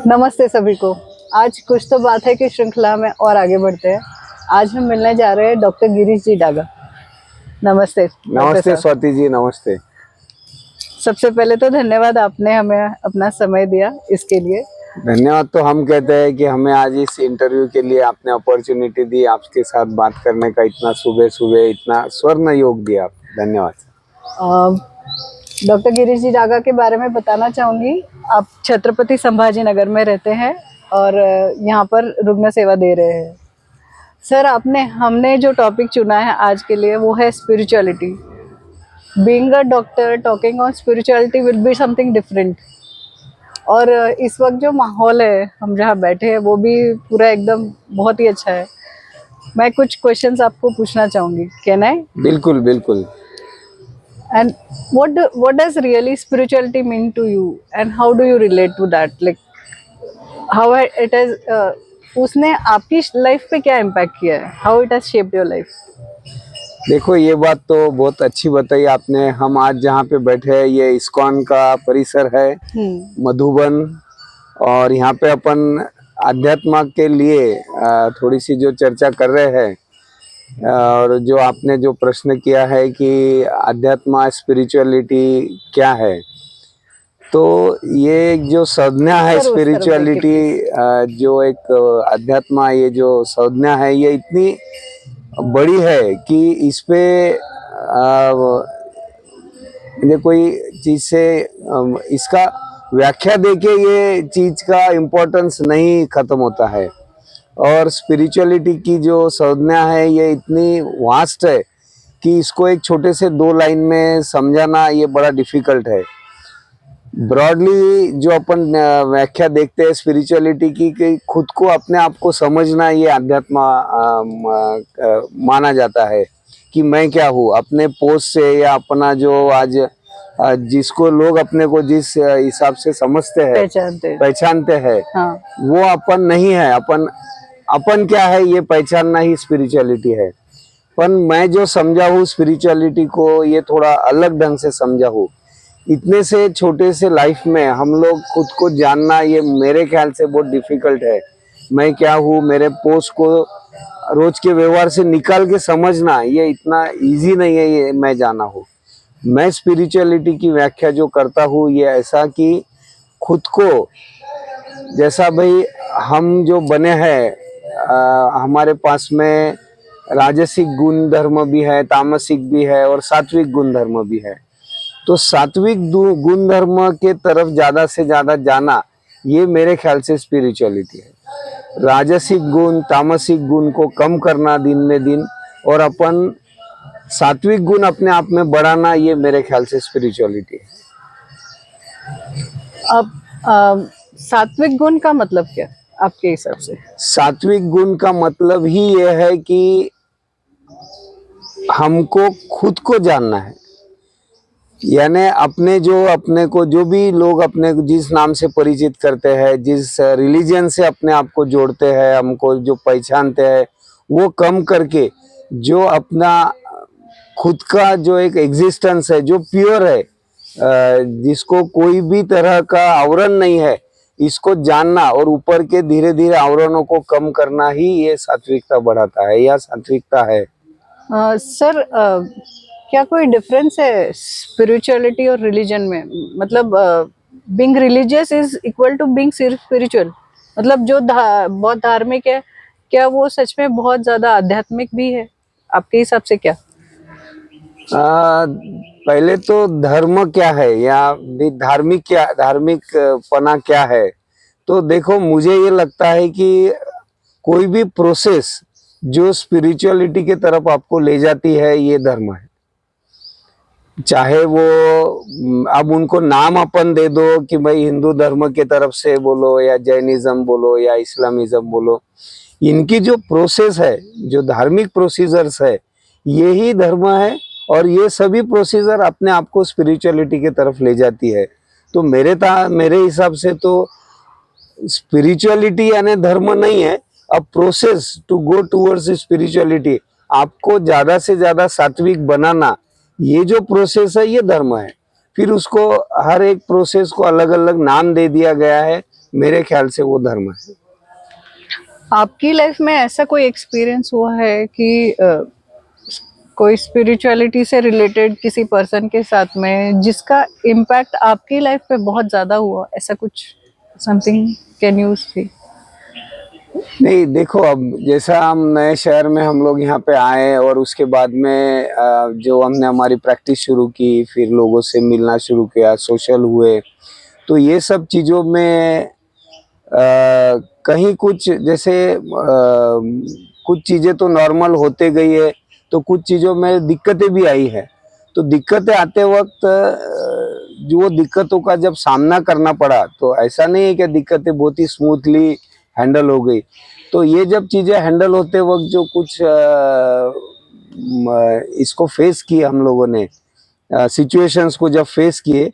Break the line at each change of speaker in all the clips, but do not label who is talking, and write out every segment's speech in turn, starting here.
नमस्ते सभी को। आज कुछ तो बात है कि श्रृंखला में और आगे बढ़ते हैं। आज हम मिलने जा रहे हैं डॉक्टर गिरीश जी डागा। नमस्ते डॉक्टर
नमस्ते
साहब।
स्वाति जी, नमस्ते।
सबसे पहले तो धन्यवाद, आपने हमें अपना समय दिया इसके लिए।
धन्यवाद तो हम कहते हैं कि हमें आज इस इंटरव्यू के लिए आपने अपॉर्चुनिटी दी, आपके साथ बात करने का, इतना सुबह सुबह इतना स्वर्ण योग दिया। धन्यवाद।
डॉक्टर गिरीश जी डागा के बारे में बताना चाहूँगी। आप छत्रपति संभाजी नगर में रहते हैं और यहाँ पर रुग्ण सेवा दे रहे हैं। सर, हमने जो टॉपिक चुना है आज के लिए वो है spirituality. Being a doctor, talking on spirituality will be something different. और इस वक्त जो माहौल है, हम जहाँ बैठे हैं, वो भी पूरा एकदम बहुत ही अच्छा है। मैं कुछ क्वेश्चंस आपको पूछना चाहूँगी, कैन आई?
बिल्कुल बिल्कुल।
And what does really spirituality mean to you, and how do you relate to that? Like how it has उसने आपकी लाइफ पे क्या इम्पैक्ट किया है? How it has shaped your life?
देखो, ये बात तो बहुत अच्छी बताई आपने। हम आज जहाँ पे बैठे हैं ये इस्कॉन का परिसर है, मधुबन। और यहाँ पे अपन अध्यात्म के लिए थोड़ी सी जो चर्चा कर रहे हैं, और जो आपने जो प्रश्न किया है कि अध्यात्म स्पिरिचुअलिटी क्या है, तो ये जो संज्ञा है स्पिरिचुअलिटी, जो एक अध्यात्म, ये जो संज्ञा है ये इतनी बड़ी है कि इस पे मुझे कोई चीज से इसका व्याख्या देके ये चीज का इम्पोर्टेंस नहीं खत्म होता है। और स्पिरिचुअलिटी की जो संज्ञा है ये इतनी वास्ट है कि इसको एक छोटे से दो लाइन में समझाना ये बड़ा डिफिकल्ट है। ब्रॉडली जो अपन व्याख्या देखते हैं स्पिरिचुअलिटी की, कि खुद को अपने आप को समझना, ये अध्यात्म माना जाता है कि मैं क्या हूँ, अपने पोस्ट से या अपना जो आज जिसको लोग अपने को जिस हिसाब से समझते हैं, पहचानते हैं, हाँ। वो अपन नहीं है। अपन क्या है ये पहचानना ही स्पिरिचुअलिटी है। पर मैं जो समझा हूँ स्पिरिचुअलिटी को, ये थोड़ा अलग ढंग से समझा हूँ। इतने से छोटे से लाइफ में हम लोग खुद को जानना, ये मेरे ख्याल से बहुत डिफिकल्ट है। मैं क्या हूँ, मेरे पोस्ट को रोज के व्यवहार से निकाल के समझना, ये इतना इजी नहीं है। ये मैं जाना हूँ। मैं स्पिरिचुअलिटी की व्याख्या जो करता हूँ ये ऐसा कि खुद को, जैसा भाई हम जो बने हैं, हमारे पास में राजसिक गुण धर्म भी है, तामसिक भी है और सात्विक गुण धर्म भी है। तो सात्विक गुण धर्म के तरफ ज्यादा से ज्यादा जाना, ये मेरे ख्याल से स्पिरिचुअलिटी है। राजसिक गुण, तामसिक गुण को कम करना दिन में दिन, और अपन सात्विक गुण अपने आप में बढ़ाना, ये मेरे ख्याल से स्पिरिचुअलिटी है।
अब सात्विक गुण का मतलब क्या आपके हिसाब से?
सात्विक गुण का मतलब ही ये है कि हमको खुद को जानना है। यानी अपने को जो भी लोग अपने जिस नाम से परिचित करते हैं, जिस रिलीजन से अपने आप को जोड़ते हैं, हमको जो पहचानते हैं, वो कम करके जो अपना खुद का जो एक एग्जिस्टेंस है, जो प्योर है, जिसको कोई भी तरह का आवरण नहीं है, इसको जानना और ऊपर के धीरे धीरे आवरणों को कम करना ही ये सात्विकता बढ़ाता है, या सात्विकता है।
सर, क्या कोई डिफरेंस है स्पिरिचुअलिटी और रिलीजन में? मतलब being religious is equal to being spiritual? मतलब जो बहुत धार्मिक है, क्या वो सच में बहुत ज्यादा आध्यात्मिक भी है आपके हिसाब से? क्या
पहले तो धर्म क्या है, या धार्मिक पना क्या है? तो देखो, मुझे ये लगता है कि कोई भी प्रोसेस जो स्पिरिचुअलिटी के तरफ आपको ले जाती है, ये धर्म है। चाहे वो अब उनको नाम अपन दे दो कि भाई हिंदू धर्म के तरफ से बोलो, या जैनिज्म बोलो, या इस्लामिज्म बोलो, इनकी जो प्रोसेस है, जो धार्मिक प्रोसीजर्स है, यही धर्म है। और ये सभी प्रोसीजर अपने आप को स्पिरिचुअलिटी के तरफ ले जाती है। तो मेरे हिसाब से तो स्पिरिचुअलिटी यानी धर्म नहीं है, a process to go towards spirituality. आपको ज्यादा से ज्यादा सात्विक बनाना, ये जो प्रोसेस है, ये धर्म है। फिर उसको हर एक प्रोसेस को अलग अलग नाम दे दिया गया है। मेरे ख्याल से वो धर्म है।
आपकी लाइफ में ऐसा कोई एक्सपीरियंस हुआ है कि कोई स्पिरिचुअलिटी से रिलेटेड किसी पर्सन के साथ में जिसका इम्पैक्ट आपकी लाइफ पे बहुत ज्यादा हुआ, ऐसा कुछ समथिंग कैन यू से?
नहीं, देखो, अब जैसा हम नए शहर में हम लोग यहाँ पे आए और उसके बाद में जो हमने हमारी प्रैक्टिस शुरू की, फिर लोगों से मिलना शुरू किया, सोशल हुए, तो ये सब चीज़ों में कहीं कुछ जैसे कुछ चीज़ें तो नॉर्मल होते गई है, तो कुछ चीज़ों में दिक्कतें भी आई है। तो दिक्कतें आते वक्त जो वो दिक्कतों का जब सामना करना पड़ा, तो ऐसा नहीं है कि दिक्कतें बहुत ही स्मूथली हैंडल हो गई। तो ये जब चीज़ें हैंडल होते वक्त जो कुछ इसको फेस किया हम लोगों ने, सिचुएशंस को जब फेस किए,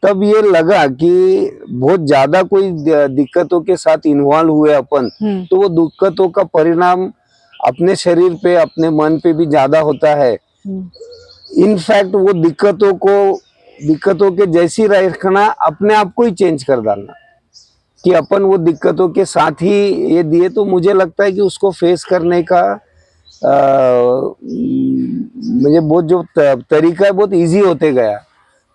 तब ये लगा कि बहुत ज्यादा कोई दिक्कतों के साथ इन्वॉल्व हुए अपन, तो वो दिक्कतों का परिणाम अपने शरीर पे, अपने मन पे भी ज्यादा होता है। इनफैक्ट वो दिक्कतों के जैसी रखना, अपने आप को ही चेंज कर डालना कि अपन वो दिक्कतों के साथ ही ये दिए, तो मुझे लगता है कि उसको फेस करने का मुझे बहुत जो तरीका है बहुत इजी होते गया।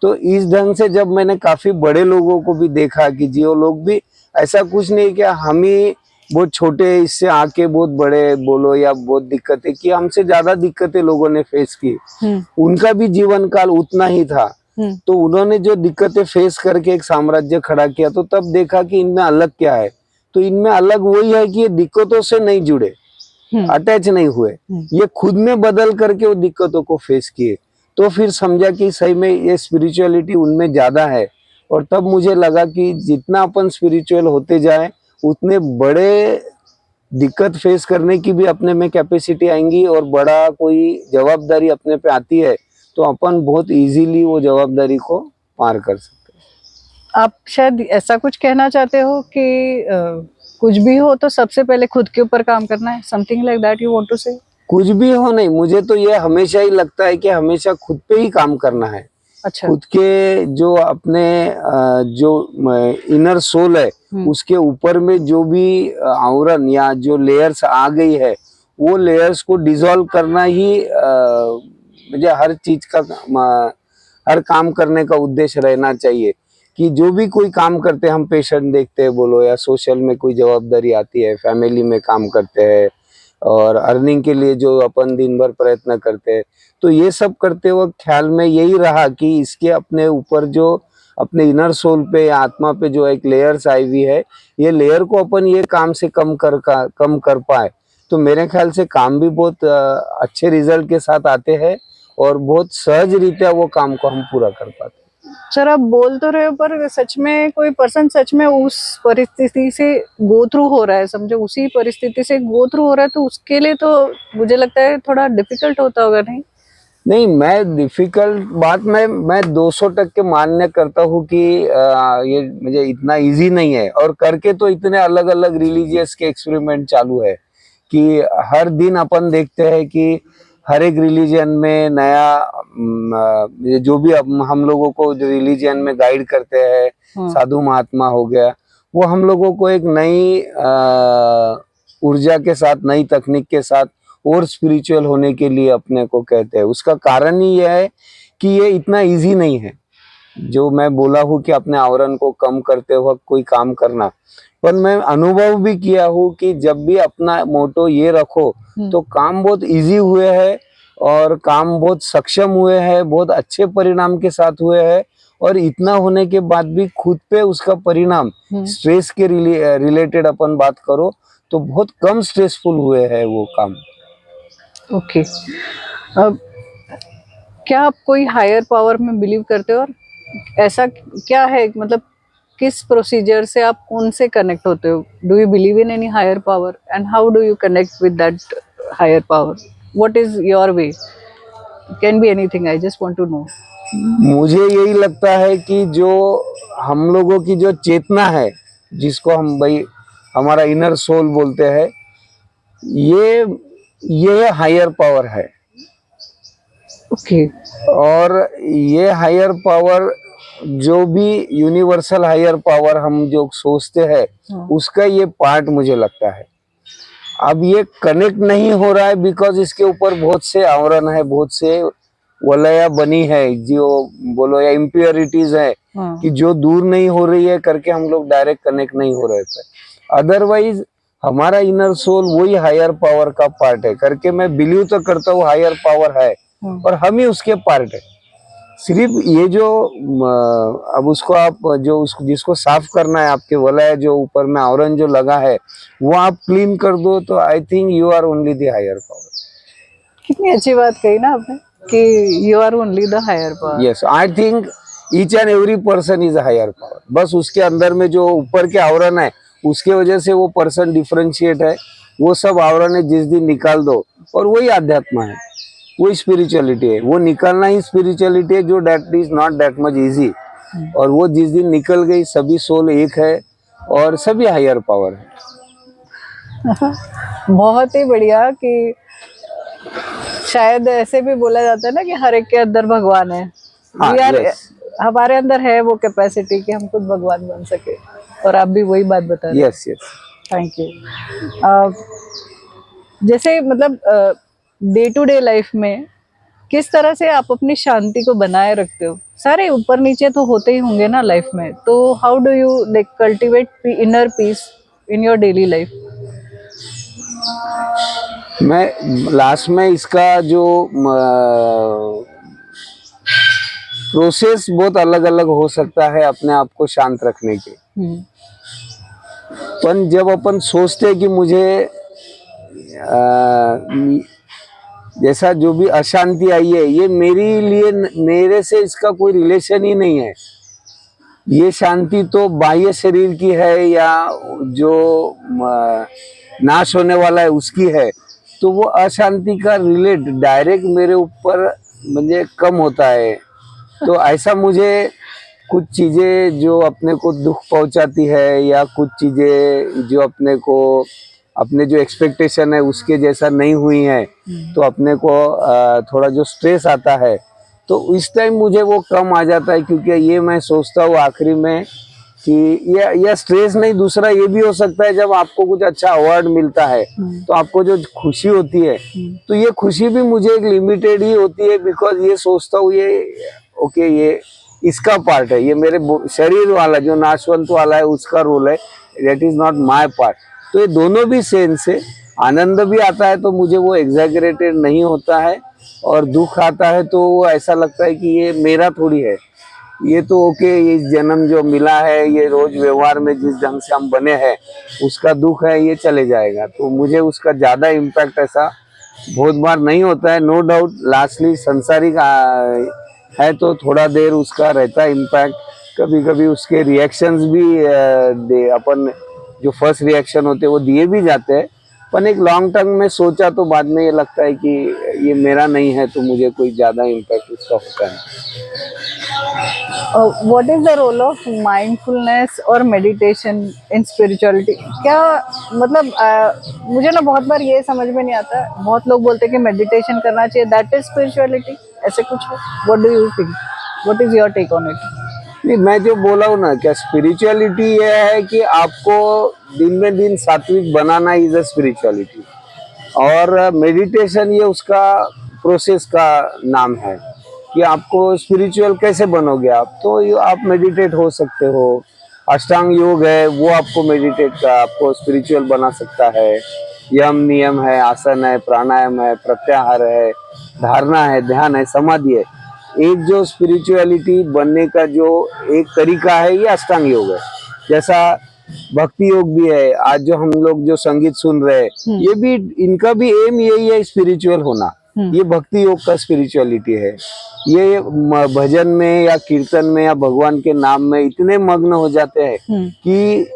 तो इस ढंग से जब मैंने काफी बड़े लोगों को भी देखा कि जी वो लोग भी ऐसा कुछ नहीं कि हम ही बहुत छोटे इससे आके बहुत बड़े बोलो या बहुत दिक्कतें की, हमसे ज्यादा दिक्कतें लोगों ने फेस की, उनका भी जीवन काल उतना ही था। तो उन्होंने जो दिक्कतें फेस करके एक साम्राज्य खड़ा किया, तो तब देखा कि इनमें अलग क्या है। तो इनमें अलग वही है कि ये दिक्कतों से नहीं जुड़े, अटैच नहीं हुए, ये खुद में बदल करके वो दिक्कतों को फेस किए। तो फिर समझा कि सही में ये स्पिरिचुअलिटी उनमें ज्यादा है। और तब मुझे लगा कि जितना अपन स्पिरिचुअल होते जाए, उतने बड़े दिक्कत फेस करने की भी अपने में कैपेसिटी आएंगी, और बड़ा कोई जवाबदारी अपने पे आती है, तो अपन बहुत इजीली वो जवाबदारी को पार कर सकते हैं।
आप शायद ऐसा कुछ कहना चाहते हो कि कुछ भी हो तो सबसे पहले खुद के ऊपर काम करना है, something like that you want to say?
कुछ भी हो नहीं, मुझे तो ये हमेशा ही लगता है कि हमेशा खुद पे ही काम करना है।
अच्छा।
खुद के जो अपने जो इनर सोल है, उसके ऊपर में जो भी आवरण या जो लेयर्स आ गई है, वो लेयर्स को डिसॉल्व करना ही मुझे हर चीज का हर काम करने का उद्देश्य रहना चाहिए। कि जो भी कोई काम करते हैं, हम पेशेंट देखते हैं बोलो, या सोशल में कोई जवाबदारी आती है, फैमिली में काम करते हैं, और अर्निंग के लिए जो अपन दिन भर प्रयत्न करते हैं, तो ये सब करते वक्त ख्याल में यही रहा कि इसके अपने ऊपर जो अपने इनर सोल पे या आत्मा पे जो एक लेयर्स आई हुई है, ये लेयर को अपन ये काम से कम कर पाए, तो मेरे ख्याल से काम भी बहुत अच्छे रिजल्ट के साथ आते हैं, और बहुत सहज रीत्या वो काम को हम पूरा कर पाते हैं।
सर, आप बोल तो रहे हो, पर सच में कोई पर्सन सच में उस परिस्थिति से गो थ्रू हो रहा है, समझो उसी परिस्थिति से गो थ्रू हो रहा है, तो उसके लिए तो मुझे लगता है थोड़ा डिफिकल्ट होता होगा, नहीं?
नहीं, मैं डिफिकल्ट बात मैं 200% मान्य करता हूँ कि ये मुझे इतना इजी नहीं है। और करके तो इतने अलग अलग रिलीजियस के एक्सपेरिमेंट चालू है कि हर दिन अपन देखते हैं कि हर एक रिलीजन में नया जो भी हम लोगों को जो रिलीजन में गाइड करते हैं, साधु महात्मा हो गया, वो हम लोगों को एक नई ऊर्जा के साथ, नई तकनीक के साथ और स्पिरिचुअल होने के लिए अपने को कहते हैं। उसका कारण ही यह है कि ये इतना इजी नहीं है, जो मैं बोला हूँ कि अपने आवरण को कम करते वक्त कोई काम करना। पर मैं अनुभव भी किया हूँ कि जब भी अपना मोटो ये रखो, तो काम बहुत इजी हुए हैं, और काम बहुत सक्षम हुए हैं, बहुत अच्छे परिणाम के साथ हुए हैं। और इतना होने के बाद भी खुद पे उसका परिणाम, स्ट्रेस के रिलेटेड अपन बात करो, तो बहुत कम स्ट्रेसफुल हुए हैं वो काम।
ओके। अब क्या आप कोई हायर पावर में बिलीव करते हो, और ऐसा क्या है, मतलब किस प्रोसीजर से आप उनसे कनेक्ट होते हो? Do you believe in any higher power, and how do you connect with that higher power? What is your way? Can be anything, I just want to know.
मुझे यही लगता है कि जो हम लोगों की जो चेतना है, जिसको हम भाई हमारा इनर सोल बोलते हैं, ये हायर पावर है।
ओके।
और ये हायर पावर जो भी यूनिवर्सल हायर पावर हम जो सोचते हैं उसका ये पार्ट मुझे लगता है। अब ये कनेक्ट नहीं हो रहा है बिकॉज इसके ऊपर बहुत से आवरण है, बहुत से वलया बनी है, जो बोलो या इम्प्योरिटीज है कि जो दूर नहीं हो रही है करके हम लोग डायरेक्ट कनेक्ट नहीं हो रहे थे। अदरवाइज हमारा इनर सोल वही हायर पावर का पार्ट है करके मैं बिलीव तो करता हूँ हायर पावर है और हम ही उसके पार्ट है। सिर्फ ये जो अब उसको आप जो जिसको साफ करना है, आपके वलय जो ऊपर में आवरण जो लगा है वो आप क्लीन कर दो तो I think you are only the higher power.
कितनी अच्छी बात कही ना आपने कि you are only the higher power.
Yes, I think each and every person is a higher power. बस उसके अंदर में जो ऊपर के आवरण है उसके वजह से वो पर्सन डिफरेंशिएट है। वो सब आवरण है जिस दिन निकाल दो और वही आध्यात्म है, वही स्पिरिचुअलिटी है। वो निकालना ही स्पिरिचुअलिटी है जो that is not that much easy. और वो जिस दिन निकल गई सभी सोल एक है और सभी हायर पावर है।
बहुत ही बढ़िया कि शायद ऐसे भी बोला जाता है ना कि हर एक के अंदर भगवान है।
हाँ,
हमारे अंदर है वो कैपेसिटी कि हम खुद भगवान बन सके और आप भी वही बात बता रहे हैं।
Yes yes,
thank you. जैसे मतलब डे टू डे लाइफ में किस तरह से आप अपनी शांति को बनाए रखते हो? सारे ऊपर नीचे तो होते ही होंगे ना लाइफ में, तो how do you like cultivate inner peace in your daily life?
मैं लास्ट में इसका जो प्रोसेस बहुत अलग अलग हो सकता है अपने आप को शांत रखने के। पर जब अपन सोचते हैं कि मुझे जैसा जो भी अशांति आई है ये मेरे लिए, मेरे से इसका कोई रिलेशन ही नहीं है। ये शांति तो बाह्य शरीर की है या जो नाश होने वाला है उसकी है, तो वो अशांति का रिलेट डायरेक्ट मेरे ऊपर मुझे कम होता है। तो ऐसा मुझे कुछ चीजें जो अपने को दुख पहुंचाती है या कुछ चीजें जो अपने को अपने जो एक्सपेक्टेशन है उसके जैसा नहीं हुई है तो अपने को थोड़ा जो स्ट्रेस आता है तो इस टाइम मुझे वो कम आ जाता है। क्योंकि ये मैं सोचता हूँ आखिरी में कि यह स्ट्रेस नहीं, दूसरा ये भी हो सकता है जब आपको कुछ अच्छा अवार्ड मिलता है तो आपको जो खुशी होती है तो ये खुशी भी मुझे एक लिमिटेड ही होती है। बिकॉज ये सोचता हूँ ये ओके ये इसका पार्ट है, ये मेरे शरीर वाला जो नाशवंत वाला है उसका रोल है, that is not my part. तो ये दोनों भी सेंस से आनंद भी आता है तो मुझे वो एग्जैगरेटेड नहीं होता है और दुख आता है तो वो ऐसा लगता है कि ये मेरा थोड़ी है, ये तो ओके ये जन्म जो मिला है ये रोज व्यवहार में जिस ढंग से हम बने हैं उसका दुख है, ये चले जाएगा। तो मुझे उसका ज्यादा इम्पैक्ट ऐसा बहुत बार नहीं होता है। नो डाउट लास्टली संसारिक है तो थोड़ा देर उसका रहता है इम्पैक्ट। कभी कभी उसके रिएक्शंस भी अपन जो फर्स्ट रिएक्शन होते हैं वो दिए भी जाते हैं, पर एक लॉन्ग टर्म में सोचा तो बाद में ये लगता है कि ये मेरा नहीं है तो मुझे कोई ज्यादा इम्पैक्ट उसका होता है।
What is the role of mindfulness और मेडिटेशन इन स्पिरिचुअलिटी? क्या मतलब मुझे ना बहुत बार ये समझ में नहीं आता, बहुत लोग बोलते हैं कि मेडिटेशन करना चाहिए, दैट इज स्पिरिचुअलिटी, ऐसे कुछ है? What do you think, what is your take on it?
नहीं, मैं जो बोला हूँ ना क्या स्पिरिचुअलिटी ये है कि आपको दिन में दिन सात्विक बनाना इज अ स्पिरिचुअलिटी, और मेडिटेशन ये उसका प्रोसेस का नाम है कि आपको स्पिरिचुअल कैसे बनोगे आप, तो आप मेडिटेट हो सकते हो। अष्टांग योग है वो आपको मेडिटेट का आपको स्पिरिचुअल बना सकता है। यम नियम है, आसन है, प्राणायाम है, प्रत्याहार है, धारणा है, ध्यान है, समाधि है। एक जो स्पिरिचुअलिटी बनने का जो एक तरीका है ये अष्टांग योग है। जैसा भक्ति योग भी है, आज जो हम लोग जो संगीत सुन रहे हैं ये भी इनका भी एम यही है स्पिरिचुअल होना। ये भक्ति योग का स्पिरिचुअलिटी है। ये भजन में या कीर्तन में या भगवान के नाम में इतने मग्न हो जाते हैं कि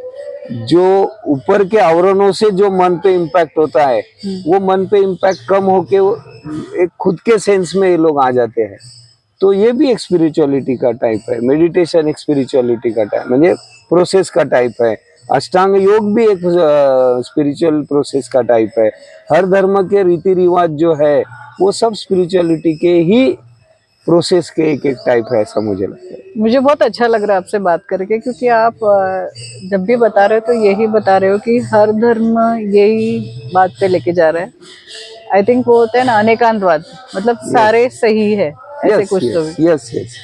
जो ऊपर के आवरणों से जो मन पे इम्पैक्ट होता है वो मन पे इम्पैक्ट कम होके एक खुद के सेंस में ये लोग आ जाते हैं। तो ये भी एक स्पिरिचुअलिटी का टाइप है। मेडिटेशन एक स्पिरिचुअलिटी का टाइप म्हणजे प्रोसेस का टाइप है। अष्टांग योग भी एक स्पिरिचुअल प्रोसेस का टाइप है। हर धर्म के रीति रिवाज जो है वो सब स्पिरिचुअलिटी के ही प्रोसेस के एक एक टाइप है, ऐसा मुझे लगता है।
मुझे बहुत अच्छा लग रहा है आपसे बात करके, क्योंकि आप जब भी बता रहे हो तो यही बता रहे हो कि हर धर्म यही बात पे लेके जा रहा है। आई थिंक वो होता है ना अनेकांतवाद, मतलब सारे सही है, ऐसे कुछ तो भी।
Yes yes.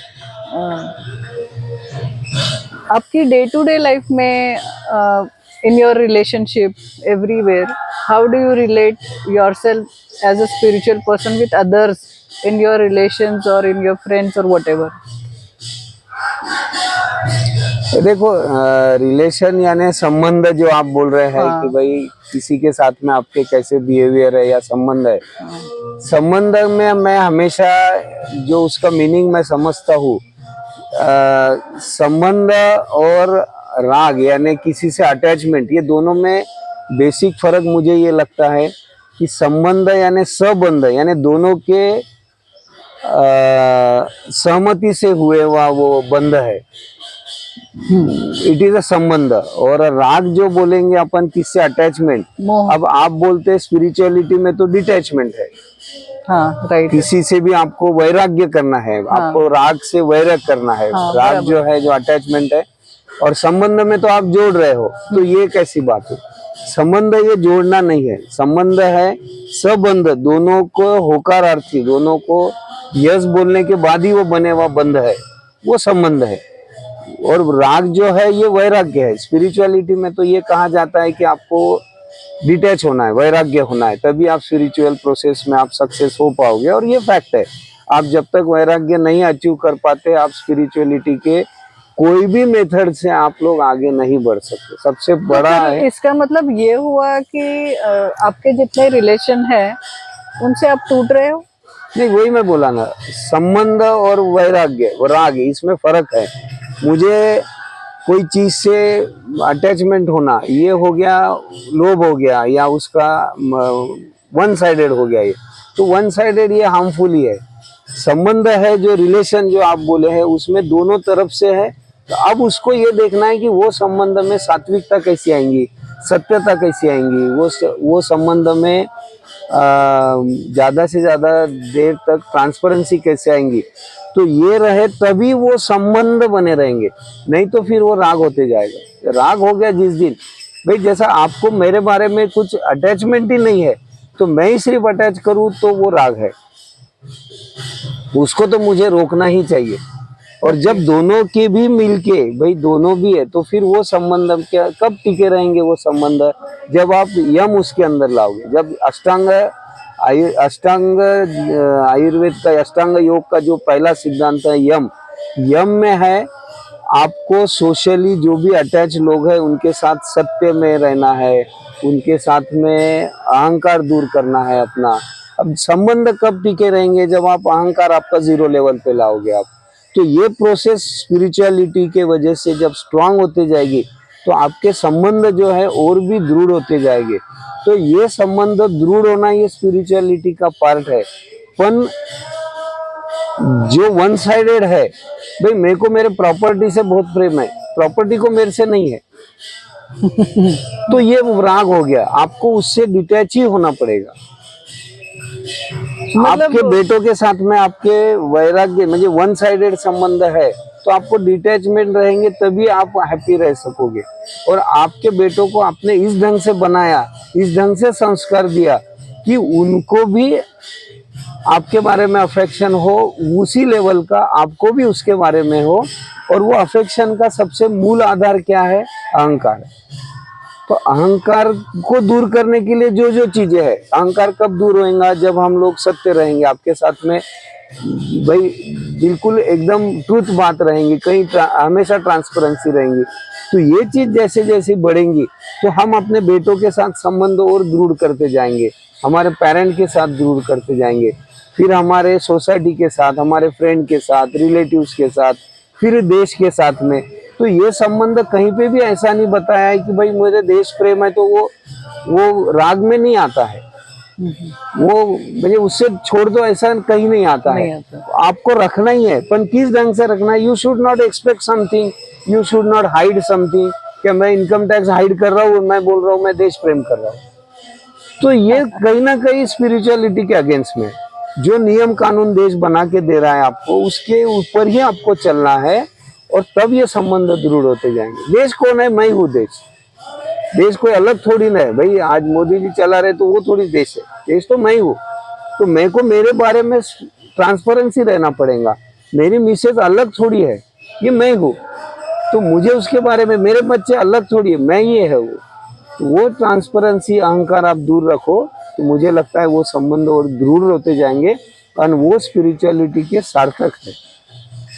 आपकी डे टू डे लाइफ में, in your relationship everywhere, how do you relate yourself as a spiritual person with others in your relations और इन योर फ्रेंड्स और व्हाटएवर?
देखो, रिलेशन यानी संबंध जो आप बोल रहे हैं कि भाई किसी के साथ में आपके कैसे बिहेवियर है या संबंध है। संबंध में मैं हमेशा जो उसका मीनिंग मैं समझता हूँ, संबंध और राग यानी किसी से अटैचमेंट, ये दोनों में बेसिक फर्क मुझे ये लगता है कि संबंध यानी संबंध यानी दोनों के सहमति से हुए हुआ वो बंध है, इट इज अ संबंध। और राग जो बोलेंगे अपन किससे, अटैचमेंट। अब आप बोलते हैं स्पिरिचुअलिटी में तो डिटैचमेंट है।
हाँ, राइट।
किसी से भी आपको वैराग्य करना है, आपको राग से वैराग करना है। राग जो है जो अटैचमेंट है, और संबंध में तो आप जोड़ रहे हो, तो ये कैसी बात है। संबंध ये जोड़ना नहीं है, संबंध है संबंध, दोनों को होकारार्थी, दोनों को यस बोलने के बाद ही वो बने हुआ बंध है, वो संबंध है। और राग जो है ये वैराग्य है। स्पिरिचुअलिटी में तो ये कहा जाता है कि आपको डिटैच होना है, वैराग्य होना है, तभी आप स्पिरिचुअल प्रोसेस में आप सक्सेस हो पाओगे। और ये फैक्ट है, आप जब तक वैराग्य नहीं अचीव कर पाते, आप स्पिरिचुअलिटी के कोई भी मेथड से आप लोग आगे नहीं बढ़ सकते। सबसे बड़ा है,
इसका मतलब ये हुआ कि आपके जितने रिलेशन है उनसे आप टूट रहे हो?
नहीं, वही मैं बोला ना, संबंध और वैराग्य, राग, इसमें फर्क है। मुझे कोई चीज से अटैचमेंट होना, ये हो गया लोभ हो गया, या उसका वन साइडेड हो गया, ये तो वन साइडेड ये हार्मफुल ही है। संबंध है जो रिलेशन जो आप बोले हैं, उसमें दोनों तरफ से है। तो अब उसको ये देखना है कि वो संबंध में सात्विकता कैसी आएंगी, सत्यता कैसी आएंगी, वो संबंध में ज्यादा से ज्यादा देर तक ट्रांसपेरेंसी कैसे आएंगी। तो ये रहे तभी वो संबंध बने रहेंगे, नहीं तो फिर वो राग होते जाएगा। राग हो गया जिस दिन, भाई जैसा आपको मेरे बारे में कुछ अटैचमेंट ही नहीं है, तो मैं ही सिर्फ अटैच करूं तो वो राग है, उसको तो मुझे रोकना ही चाहिए। और जब दोनों के भी मिलके, भाई दोनों भी है, तो फिर वो संबंध क्या कब टिके रहेंगे वो संबंध, जब आप यम उसके अंदर लाओगे। जब अष्टांग आयुर्वेद का अष्टांग योग का जो पहला सिद्धांत है यम, यम में है आपको सोशली जो भी अटैच लोग हैं उनके साथ सत्य में रहना है, उनके साथ में अहंकार दूर करना है अपना। अब संबंध कब टिके रहेंगे, जब आप अहंकार आपका 0 लेवल पे लाओगे आप। तो ये प्रोसेस स्पिरिचुअलिटी के वजह से जब स्ट्रांग होते जाएगी, तो आपके संबंध जो है और भी दृढ़ होते जाएंगे। तो ये संबंध दृढ़ होना ये स्पिरिचुअलिटी का पार्ट है। पण जो वन साइडेड है, भाई मेरे को मेरे प्रॉपर्टी से बहुत प्रेम है, प्रॉपर्टी को मेरे से नहीं है तो ये राग हो गया, आपको उससे डिटैच ही होना पड़ेगा। मतलब आपके बेटों के साथ में आपके वैराग्य म्हणजे वन साइडेड संबंध है, तो आपको डिटैचमेंट रहेंगे तभी आप हैप्पी रह सकोगे। और आपके बेटों को आपने इस ढंग से बनाया, इस ढंग से संस्कार दिया कि उनको भी आपके बारे में अफेक्शन हो, उसी लेवल का आपको भी उसके बारे में हो। और वो अफेक्शन का सबसे मूल आधार क्या है, अहंकार। तो अहंकार को दूर करने के लिए जो जो चीजें है, अहंकार कब दूर होएगा, जब हम लोग सत्य रहेंगे आपके साथ में, भाई बिल्कुल एकदम ट्रूथ बात रहेंगी, कहीं हमेशा ट्रांसपेरेंसी रहेंगी। तो ये चीज जैसे जैसे बढ़ेंगी, तो हम अपने बेटों के साथ संबंध और दृढ़ करते जाएंगे, हमारे पेरेंट के साथ दृढ़ करते जाएंगे, फिर हमारे सोसाइटी के साथ, हमारे फ्रेंड के साथ, रिलेटिव्स के साथ, फिर देश के साथ में। तो ये संबंध कहीं पे भी ऐसा नहीं बताया है कि भाई मुझे देश प्रेम है तो वो राग में नहीं आता है, वो मुझे उससे छोड़ दो ऐसा कहीं नहीं आता है। आपको रखना ही है, पर किस ढंग से रखना है। You should not expect something, you should not hide something, कि मैं इनकम टैक्स हाइड कर रहा हूँ, मैं बोल रहा हूँ मैं देश प्रेम कर रहा हूँ। तो ये कहीं ना कहीं स्पिरिचुअलिटी के अगेंस्ट में है। जो नियम कानून देश बना के दे रहा है आपको, उसके ऊपर ही आपको चलना है, और तब ये संबंध दृढ़ होते जाएंगे। देश कौन है? मैं हूँ देश। देश कोई अलग थोड़ी ना है भाई, आज मोदी जी चला रहे तो वो थोड़ी देश है, देश तो मैं हूँ। तो मैं को मेरे बारे में ट्रांसपेरेंसी रहना पड़ेगा। मेरी मिसेज अलग थोड़ी है, ये मैं हूँ, तो मुझे उसके बारे में, मेरे बच्चे अलग थोड़ी है, मैं ये है वो। तो वो ट्रांसपेरेंसी, अहंकार आप दूर रखो, तो मुझे लगता है वो संबंध और दृढ़ होते जाएंगे, और वो स्पिरिचुअलिटी के सार्थक है।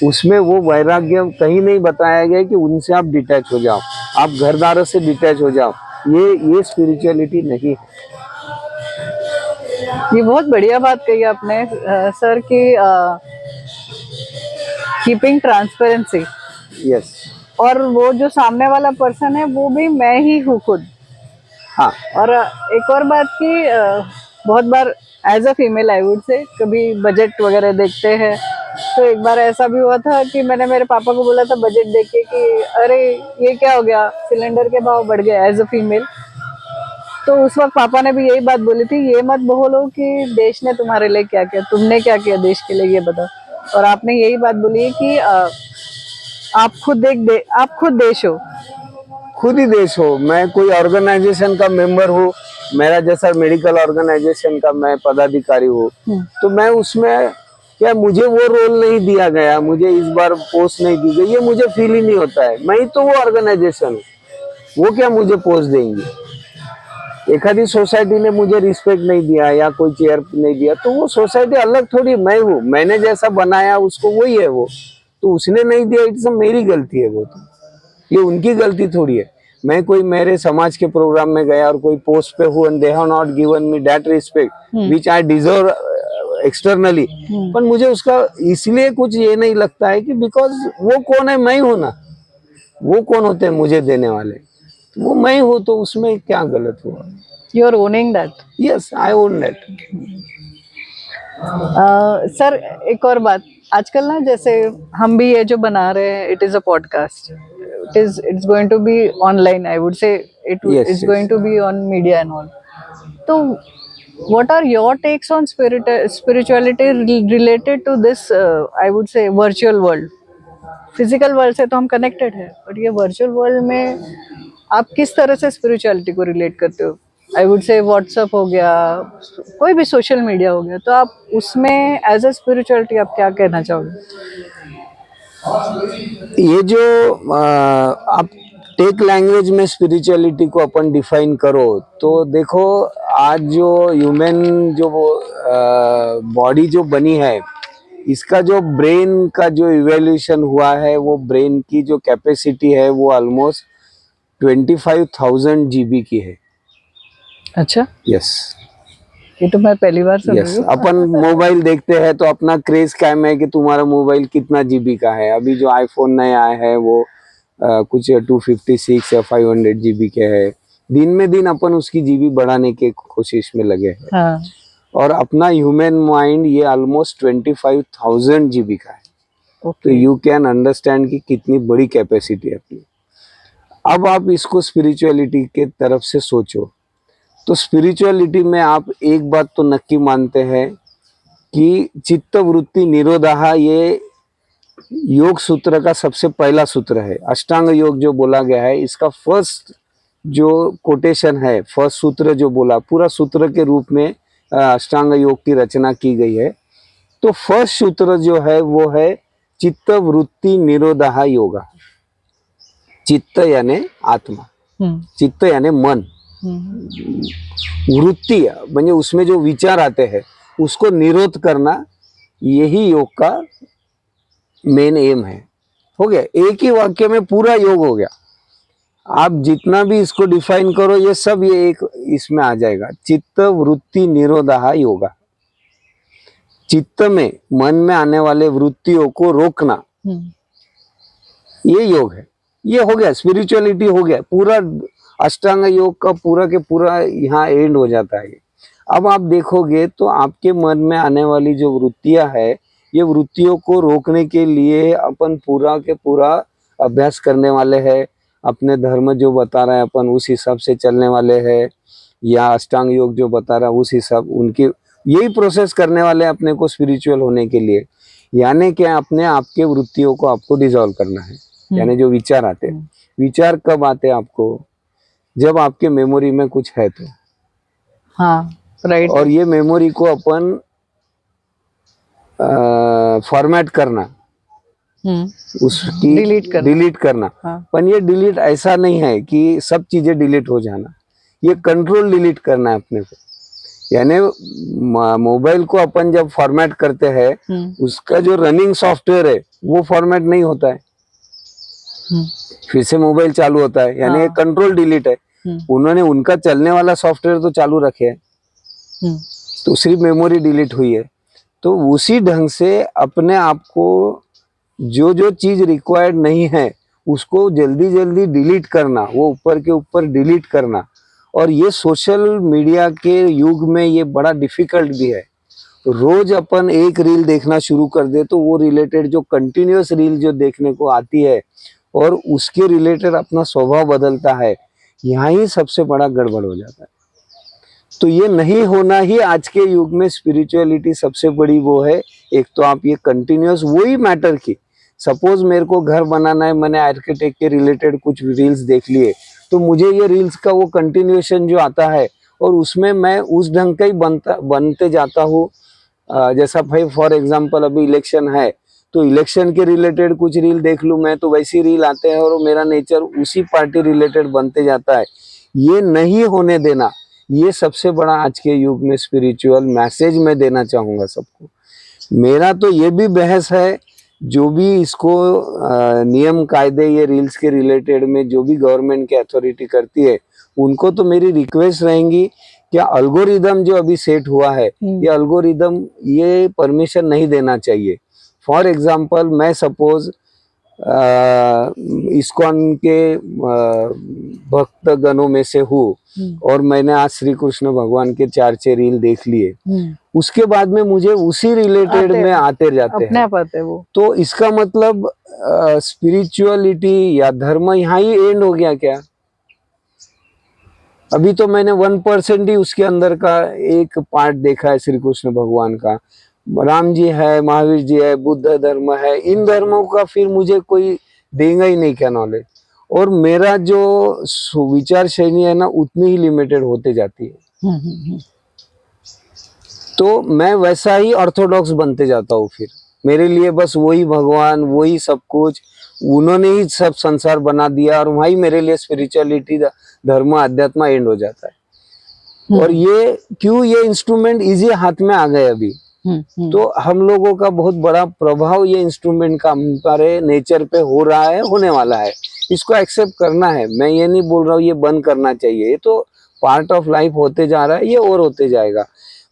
उसमें वो वैराग्य कहीं नहीं बताया गया कि उनसे आप डिटैच हो जाओ, आप घरदारों से डिटैच हो जाओ, ये स्पिरिचुअलिटी नहीं है।
ये बहुत बढ़िया बात कही आपने सर की कीपिंग ट्रांसपेरेंसी।
यस।
और वो जो सामने वाला पर्सन है वो भी मैं ही हूँ खुद।
हाँ।
और एक और बात की बहुत बार as a female I would say कभी बजट वगैरह देखते हैं, तो एक बार ऐसा भी हुआ था कि मैंने मेरे पापा को बोला था बजट देख के कि अरे ये क्या हो गया, सिलेंडर के भाव बढ़ गए एज अ फीमेल। तो उस वक्त पापा ने भी यही बात बोली थी, ये मत बोलो कि देश ने तुम्हारे लिए क्या किया, तुमने क्या किया देश के लिए ये बताओ। और आपने यही बात बोली है कि आप खुद देश हो।
खुद ही देश हो। मैं कोई ऑर्गेनाइजेशन का मेंबर हूँ, मेरा जैसा मेडिकल ऑर्गेनाइजेशन का मैं पदाधिकारी हूँ, तो मैं उसमें क्या, मुझे वो रोल नहीं दिया गया, मुझे इस बार पोस्ट नहीं दी गई, ये मुझे फील ही नहीं होता है। मैं ही तो वो ऑर्गेनाइजेशन हूँ, वो क्या मुझे पोस्ट देंगे। एक आधी सोसाइटी ने मुझे रिस्पेक्ट नहीं दिया या कोई चेयर नहीं दिया, तो वो सोसाइटी अलग थोड़ी, मैं हूँ, मैंने जैसा बनाया उसको वही है वो, तो उसने नहीं दिया, इट्स मेरी गलती है वो, तो ये उनकी गलती थोड़ी है। मैं कोई मेरे समाज के प्रोग्राम में गया और कोई पोस्ट पे हूँ, they have not given me that respect which I deserve externally, पर मुझे उसका इसलिए कुछ ये नहीं लगता है कि बिकॉज वो कौन है, मैं हूँ ना, वो कौन होते हैं मुझे देने वाले, वो मैं हूँ, तो उसमें क्या गलत हुआ।
You are owning that.
Yes, I own that.
Sir एक और बात, आजकल ना जैसे हम भी ये जो बना रहे हैं, it is a podcast, it's going to be online, I would say it's going to be on media and all. तो what are your takes on spirituality related to this I would say virtual world? Physical world से तो हम connected है, but ये virtual world में आप किस तरह से स्पिरिचुअलिटी को रिलेट करते हो? आई वुड से व्हाट्सएप हो गया, कोई भी सोशल मीडिया हो गया, तो आप उसमें एज अ स्पिरिचुअलिटी आप क्या कहना चाहोगे?
ये जो आप टेक लैंग्वेज में स्पिरिचुअलिटी को अपन डिफाइन करो, तो देखो आज जो ह्यूमन जो बॉडी जो बनी है, इसका जो ब्रेन का जो इवोल्यूशन हुआ है, वो ब्रेन की जो कैपेसिटी है वो ऑलमोस्ट 25,000 GB की है।
अच्छा।
यस।
ये तो मैं पहली बार सुन रही हूँ।
अपन मोबाइल देखते हैं तो अपना क्रेज कायम है कि तुम्हारा मोबाइल कितना GB का है। अभी जो आईफोन नया आया है वो कुछ 256 या 500 GB के है। दिन में दिन अपन उसकी GB बढ़ाने के कोशिश में लगे हैं।
हाँ।
और अपना ह्यूमन माइंड ये ऑलमोस्ट 25,000 GB का है। तो यू कैन अंडरस्टैंड कि कितनी बड़ी कैपेसिटी है अपनी। अब आप इसको स्पिरिचुअलिटी के तरफ से सोचो, तो स्पिरिचुअलिटी में आप एक बात तो नक्की मानते हैं कि चित्त वृत्ति निरोधा, ये योग सूत्र का सबसे पहला सूत्र है। अष्टांग योग जो बोला गया है, इसका फर्स्ट जो कोटेशन है, फर्स्ट सूत्र जो बोला, पूरा सूत्र के रूप में अष्टांग योग की रचना की गई है। तो फर्स्ट सूत्र जो है वो है चित्त वृत्ति निरोधा योगा। चित्त यानी आत्मा, चित्त यानी मन, वृत्ति म्हणजे उसमें जो विचार आते हैं उसको निरोध करना, यही योग का मेन एम है। हो गया, एक ही वाक्य में पूरा योग हो गया। आप जितना भी इसको डिफाइन करो, ये सब ये एक इसमें आ जाएगा, चित्त वृत्ति निरोधा योगा। चित्त में, मन में आने वाले वृत्तियों को रोकना, ये योग है। ये हो गया, स्पिरिचुअलिटी हो गया। पूरा अष्टांग योग का पूरा के पूरा यहाँ एंड हो जाता है। अब आप देखोगे तो आपके मन में आने वाली जो वृत्तियां है, ये वृत्तियों को रोकने के लिए अपन पूरा के पूरा अभ्यास करने वाले हैं। अपने धर्म जो बता रहे हैं अपन उस हिसाब से चलने वाले हैं, या अष्टांग योग जो बता रहा है उस हिसाब, उनकी यही प्रोसेस करने वाले हैं अपने को स्पिरिचुअल होने के लिए। यानी क्या, अपने आपके वृत्तियों को आपको डिसॉल्व करना है। यानी जो विचार आते हैं, विचार कब आते हैं आपको? जब आपके मेमोरी में कुछ है तो।
हाँ, राइट।
और ये मेमोरी को अपन फॉर्मेट करना, उसकी डिलीट करना।
हाँ।
पर ये डिलीट ऐसा नहीं है कि सब चीजें डिलीट हो जाना, ये कंट्रोल डिलीट करना है अपने को। यानी मोबाइल को अपन जब फॉर्मेट करते हैं, उसका जो रनिंग सॉफ्टवेयर है वो फॉर्मेट नहीं होता है, फिर से मोबाइल चालू होता है। यानी ये कंट्रोल डिलीट है। उन्होंने उनका चलने वाला सॉफ्टवेयर तो चालू रखे है, तो सिर्फ मेमोरी डिलीट हुई है। तो उसी ढंग से अपने आप को जो जो चीज रिक्वायर्ड नहीं है उसको जल्दी जल्दी डिलीट करना, वो ऊपर के ऊपर डिलीट करना। और ये सोशल मीडिया के युग में ये बड़ा डिफिकल्ट भी है। रोज अपन एक रील देखना शुरू कर दे तो वो रिलेटेड जो कंटिन्यूअस रील जो देखने को आती है और उसके रिलेटेड अपना स्वभाव बदलता है, यहाँ ही सबसे बड़ा गड़बड़ हो जाता है। तो ये नहीं होना ही आज के युग में स्पिरिचुअलिटी सबसे बड़ी वो है। एक तो आप ये कंटिन्यूअस वही मैटर की, सपोज मेरे को घर बनाना है, मैंने आर्किटेक्ट के रिलेटेड कुछ रील्स देख लिए, तो मुझे ये रील्स का वो कंटिन्यूएशन जो आता है और उसमें मैं उस ढंग का ही बनते जाता हूँ। जैसा भाई फॉर एग्जांपल अभी इलेक्शन है, तो इलेक्शन के रिलेटेड कुछ रील देख लूँ मैं, तो वैसी रील आते हैं और मेरा नेचर उसी पार्टी रिलेटेड बनते जाता है। ये नहीं होने देना, ये सबसे बड़ा आज के युग में स्पिरिचुअल मैसेज मैं देना चाहूँगा सबको। मेरा तो ये भी बहस है, जो भी इसको नियम कायदे ये रील्स के रिलेटेड में जो भी गवर्नमेंट की अथॉरिटी करती है, उनको तो मेरी रिक्वेस्ट रहेंगी कि अल्गोरिदम जो अभी सेट हुआ है, ये अल्गोरिदम ये परमिशन नहीं देना चाहिए। फॉर एग्जांपल मैं सपोज इस्कॉन के भक्त गणों में से हूँ और मैंने आज श्री कृष्ण भगवान के 4-6 रील देख लिए, उसके बाद में मुझे उसी रिलेटेड में आते जाते हैं वो। तो इसका मतलब स्पिरिचुअलिटी या धर्म यहाँ ही एंड हो गया क्या? अभी तो मैंने 1% ही उसके अंदर का एक पार्ट देखा है श्री कृष्ण भगवान का। राम जी है, महावीर जी है, बुद्ध धर्म है, इन धर्मों का फिर मुझे कोई देगा ही नहीं क्या नॉलेज। और मेरा जो विचार शैली है ना, उतनी ही लिमिटेड होते जाती है। तो मैं वैसा ही ऑर्थोडॉक्स बनते जाता हूँ। फिर मेरे लिए बस वही भगवान, वही सब कुछ, उन्होंने ही सब संसार बना दिया और वही मेरे लिए स्पिरिचुअलिटी, धर्म, अध्यात्म एंड हो जाता है। और ये क्यों, ये इंस्ट्रूमेंट इजी हाथ में आ गए अभी। तो हम लोगों का बहुत बड़ा प्रभाव ये इंस्ट्रूमेंट का हमारे नेचर पे हो रहा है, होने वाला है। इसको एक्सेप्ट करना है। मैं ये नहीं बोल रहा हूँ ये बंद करना चाहिए, ये तो पार्ट ऑफ लाइफ होते जा रहा है, ये और होते जाएगा।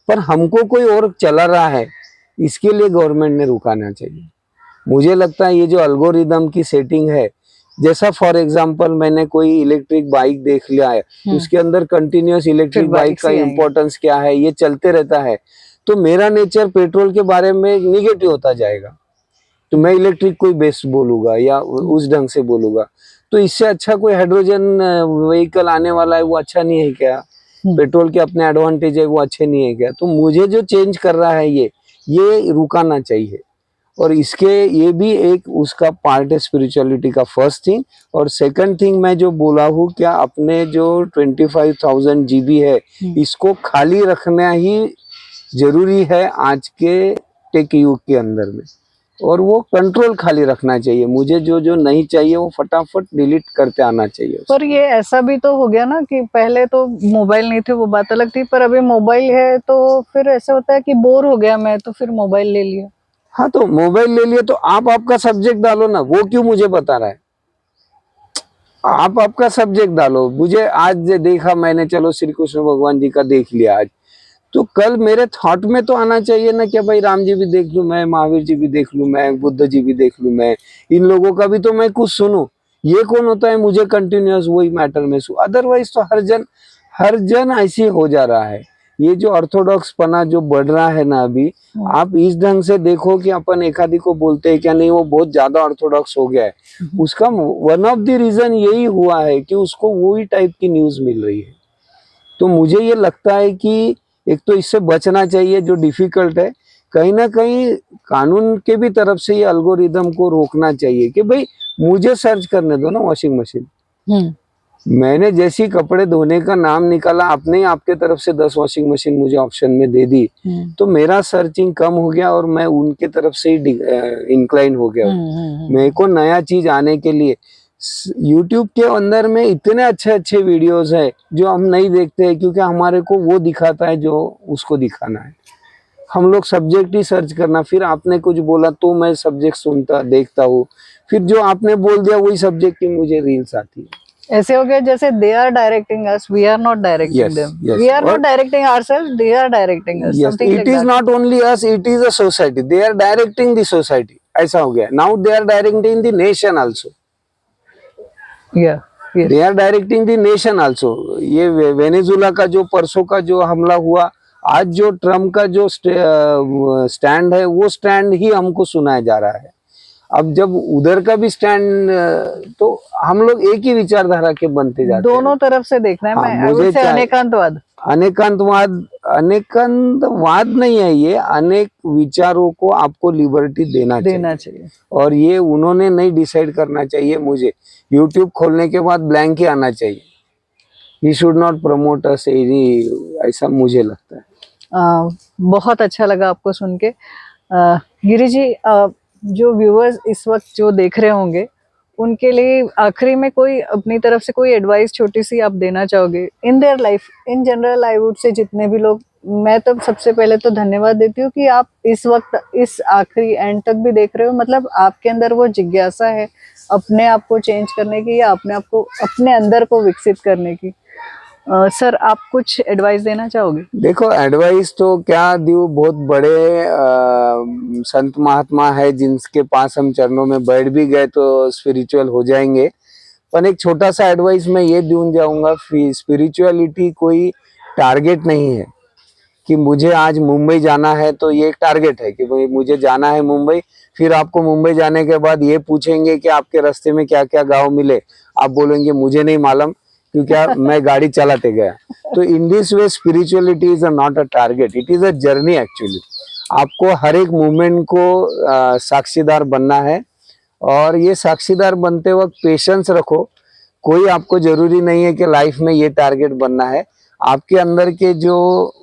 पर हमको कोई और चला रहा है, इसके लिए गवर्नमेंट ने रुकाना चाहिए। मुझे लगता है ये जो अल्गोरिदम की सेटिंग है, जैसा फॉर एग्जांपल मैंने कोई इलेक्ट्रिक बाइक देख लिया है, उसके अंदर कंटिन्यूअस इलेक्ट्रिक बाइक का इम्पोर्टेंस क्या है, ये चलते रहता है, तो मेरा नेचर पेट्रोल के बारे में निगेटिव होता जाएगा। तो मैं इलेक्ट्रिक कोई बेस्ट बोलूंगा या उस ढंग से बोलूंगा। तो इससे अच्छा कोई हाइड्रोजन व्हीकल आने वाला है, वो अच्छा नहीं है क्या? पेट्रोल के अपने एडवांटेज है, वो अच्छे नहीं है क्या? तो मुझे जो चेंज कर रहा है ये रुकाना चाहिए। और इसके ये भी एक उसका पार्ट है स्पिरिचुअलिटी का, फर्स्ट थिंग। और सेकंड थिंग मैं जो बोला हूँ, क्या अपने जो 25,000 GB है, इसको खाली रखना ही जरूरी है आज के टेक युग के अंदर में। और वो कंट्रोल खाली रखना चाहिए। मुझे जो जो नहीं चाहिए वो फटाफट डिलीट करते आना चाहिए।
पर ये ऐसा भी तो हो गया ना कि पहले तो मोबाइल नहीं थे, वो बात अलग थी, पर अभी मोबाइल है तो फिर ऐसा होता है कि बोर हो गया मैं, तो फिर मोबाइल ले लिया।
हाँ, तो मोबाइल ले लिया तो आप आपका सब्जेक्ट डालो ना, वो क्यों मुझे बता रहा है? आप आपका सब्जेक्ट डालो। मुझे आज देखा मैंने, चलो श्री कृष्ण भगवान जी का देख लिया आज, तो कल मेरे थॉट में तो आना चाहिए ना कि भाई राम जी भी देख लूं मैं, महावीर जी भी देख लूं मैं, बुद्ध जी भी देख लूं मैं, इन लोगों का भी तो मैं कुछ सुनूं। ये कौन होता है मुझे कंटिन्यूअस वही मैटर में सु? अदरवाइज तो हर जन ऐसी हो जा रहा है। ये जो ऑर्थोडॉक्स पना जो बढ़ रहा है ना अभी, आप इस ढंग से देखो कि अपन एक आदि को बोलते हैं क्या नहीं वो बहुत ज्यादा ऑर्थोडॉक्स हो गया है, उसका वन ऑफ द रीजन यही हुआ है कि उसको वही टाइप की न्यूज मिल रही है। तो मुझे ये लगता है कि एक तो इससे बचना चाहिए जो डिफिकल्ट है। कहीं ना कहीं कानून के भी तरफ से ये अल्गोरिदम को रोकना चाहिए कि भाई मुझे सर्च करने दो ना वॉशिंग मशीन। मैंने जैसी कपड़े धोने का नाम निकाला, आपने ही आपके तरफ से 10 वॉशिंग मशीन मुझे ऑप्शन में दे दी, तो मेरा सर्चिंग कम हो गया और मैं उनके तरफ से ही इंक्लाइन हो गया। मेरे को नया चीज आने के लिए यूट्यूब के अंदर में इतने अच्छे अच्छे वीडियोस है जो हम नहीं देखते हैं, क्योंकि हमारे को वो दिखाता है जो उसको दिखाना है। हम लोग सब्जेक्ट ही सर्च करना, फिर आपने कुछ बोला तो मैं सब्जेक्ट सुनता देखता हूँ, फिर जो आपने बोल दिया वही सब्जेक्ट की मुझे रील्स आती है।
ऐसे हो गया जैसे they are directing us, we are not directing them, we are not directing ourselves, they are directing us, something like that.
It is not only us, it is a society, they are directing the society, ऐसा हो गया। Now they are directing the nation also, they are directing the nation also. ये Venezuela का जो परसों का जो हमला हुआ, आज जो ट्रम्प का जो स्टैंड है वो स्टैंड ही हमको सुनाया जा रहा है। अब जब उधर का भी स्टैंड, तो हम लोग एक ही विचारधारा के बनते जाते हैं।
दोनों तरफ से देखना है। मैं मुझे अनेकांतवाद,
अनेकांतवाद नहीं है, ये अनेक विचारों को आपको लिबर्टी देना चाहिए। और ये उन्होंने नहीं डिसाइड करना चाहिए। मुझे यूट्यूब खोलने के बाद ब्लैंक ही आना चाहिए। ही शुड नॉट प्रमोट अस, ऐसा मुझे लगता है।
बहुत अच्छा लगा आपको सुन के। गिरी जी, जो व्यूअर्स इस वक्त जो देख रहे होंगे उनके लिए आखिरी में कोई अपनी तरफ से कोई एडवाइस छोटी सी आप देना चाहोगे in their life in general? I would से जितने भी लोग, मैं तो सबसे पहले तो धन्यवाद देती हूँ कि आप इस वक्त इस आखिरी एंड तक भी देख रहे हो। मतलब आपके अंदर वो जिज्ञासा है अपने आप को चेंज करने की, या अपने आप को अपने अंदर को विकसित करने की। सर, आप कुछ एडवाइस देना चाहोगे?
देखो, एडवाइस तो क्या दूँ, बहुत बड़े संत महात्मा है जिनके पास हम चरणों में बैठ भी गए तो स्पिरिचुअल हो जाएंगे। पर एक छोटा सा एडवाइस मैं ये दूं जाऊंगा, स्पिरिचुअलिटी कोई टारगेट नहीं है कि मुझे आज मुंबई जाना है तो ये एक टारगेट है कि भाई मुझे जाना है मुंबई। फिर आपको मुंबई जाने के बाद ये पूछेंगे कि आपके रास्ते में क्या क्या गांव मिले, आप बोलेंगे मुझे नहीं मालूम क्योंकि मैं गाड़ी चलाते गया। तो in this way spirituality is not a target, it is a journey actually. आपको हर एक मूवमेंट को साक्षीदार बनना है, और ये साक्षीदार बनते वक्त पेशेंस रखो। कोई आपको जरूरी नहीं है कि लाइफ में ये टारगेट बनना है। आपके अंदर के जो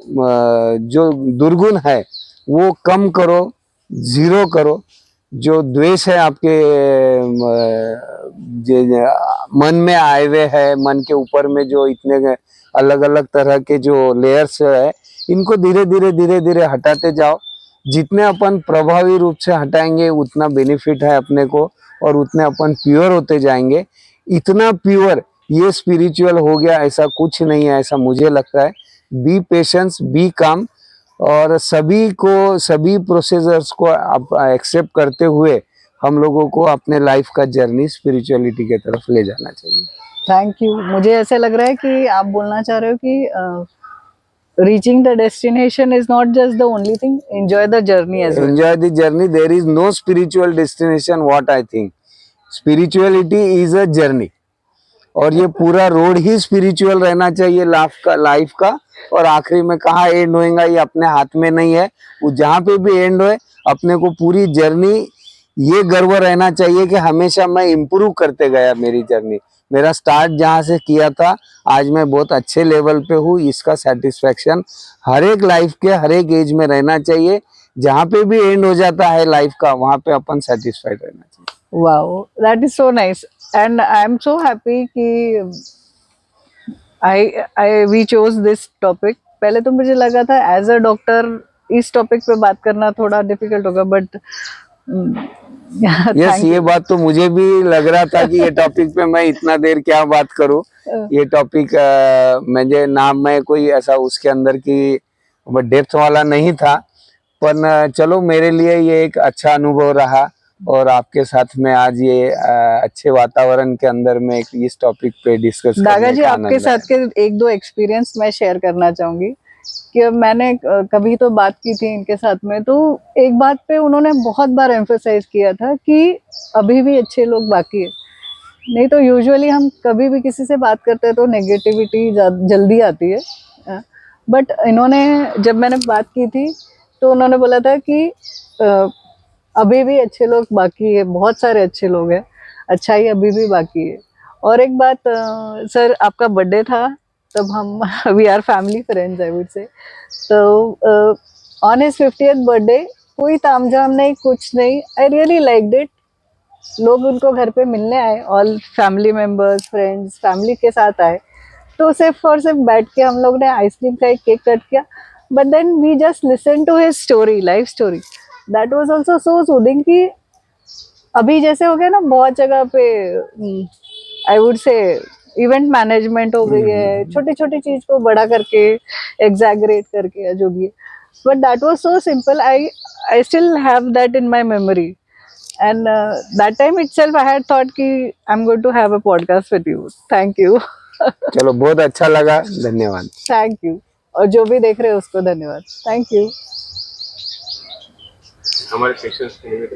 दुर्गुण है वो कम करो, जीरो करो। जो द्वेष है आपके मन में आए हुए है, मन के ऊपर में जो इतने अलग अलग तरह के जो लेयर्स है, इनको धीरे धीरे धीरे धीरे हटाते जाओ। जितने अपन प्रभावी रूप से हटाएंगे उतना बेनिफिट है अपने को, और उतने अपन प्योर होते जाएंगे। इतना प्योर ये स्पिरिचुअल हो गया ऐसा कुछ नहीं है, ऐसा मुझे लगता है। बी पेशेंस, बी काम, और सभी को सभी प्रोसीजर्स को आप एक्सेप्ट करते हुए हम लोगों को अपने लाइफ का जर्नी स्पिरिचुअलिटी के तरफ ले जाना चाहिए।
Thank you. मुझे ऐसा लग रहा है कि आप बोलना चाह रहे हो कि reaching the destination is not just the only thing, enjoy the journey as well.
Enjoy the journey, there is no spiritual destination, what I think. Spirituality is a journey, और ये पूरा रोड ही स्पिरिचुअल रहना चाहिए life का। और आखिरी में कहाँ एंड होएगा ये अपने हाथ में नहीं है। वो जहाँ पे भी एंड होए, अपने को पूरी जर्नी ये गर्व रहना चाहिए कि हमेशा मैं इम्प्रूव करते गया। मेरी जर्नी, मेरा स्टार्ट जहाँ से किया था आज मैं बहुत अच्छे लेवल पे हूँ, इसका सेटिस्फेक्शन हर एक लाइफ के हर एक एज में रहना चाहिए। जहाँ पे भी एंड हो जाता है लाइफ का, वहाँ पे अपन सेटिस्फाइड रहना चाहिए।
Wow, that is so nice and I am so happy कि वी चोज दिस टॉपिक। पहले तो मुझे लगा था एज अ डॉक्टर इस टॉपिक पे बात करना थोड़ा डिफिकल्ट होगा, बट
यस, ये बात तो मुझे भी लग रहा था कि ये टॉपिक पे मैं इतना देर क्या बात करूं। ये टॉपिक मुझे नाम में कोई ऐसा उसके अंदर की डेप्थ वाला नहीं था, पर चलो मेरे लिए ये एक अच्छा अनुभव रहा। और आपके साथ में आज ये अच्छे वातावरण के अंदर में इस टॉपिक पे डिस्कस करने का
दागा जी, आपके साथ के एक दो एक्सपीरियंस मैं शेयर करना चाहूंगी कि मैंने कभी तो बात की थी इनके साथ में, तो एक बात पे उन्होंने बहुत बार एम्फसाइज किया था कि अभी भी अच्छे लोग बाकी है। नहीं तो यूजुअली हम कभी भी किसी से बात करते हैं तो नेगेटिविटी जल्दी आती है, बट इन्होंने, जब मैंने बात की थी तो उन्होंने बोला था कि अभी भी अच्छे लोग बाकी है, बहुत सारे अच्छे लोग हैं, अच्छाई अभी भी बाकी है। और एक बात, सर आपका बर्थडे था तब हम we are family friends I would say, तो ऑन हिज 50th बर्थडे कोई तामझाम नहीं, कुछ नहीं, आई रियली लाइक्ड इट। लोग उनको घर पे मिलने आए, all family members, friends, family के साथ आए, तो सिर्फ और सिर्फ बैठ के हम लोग ने आइसक्रीम खाई, केक कट किया, but then we just listen to his story, life story. That was also so soothing कि अभी जैसे हो गया ना बहुत जगह पे, I would say event management हो गई है, छोटी छोटी चीज को बड़ा करके, एग्जैगरेट करके, या जो भी है, but that was so simple. I still have that in my memory, and that time itself I had thought कि I'm going to have a podcast with you. Thank you.
चलो, बहुत अच्छा लगा, धन्यवाद।
Thank you. और जो भी देख रहे हैं उसको धन्यवाद। Thank you.
हमारे सेक्शंस के लिए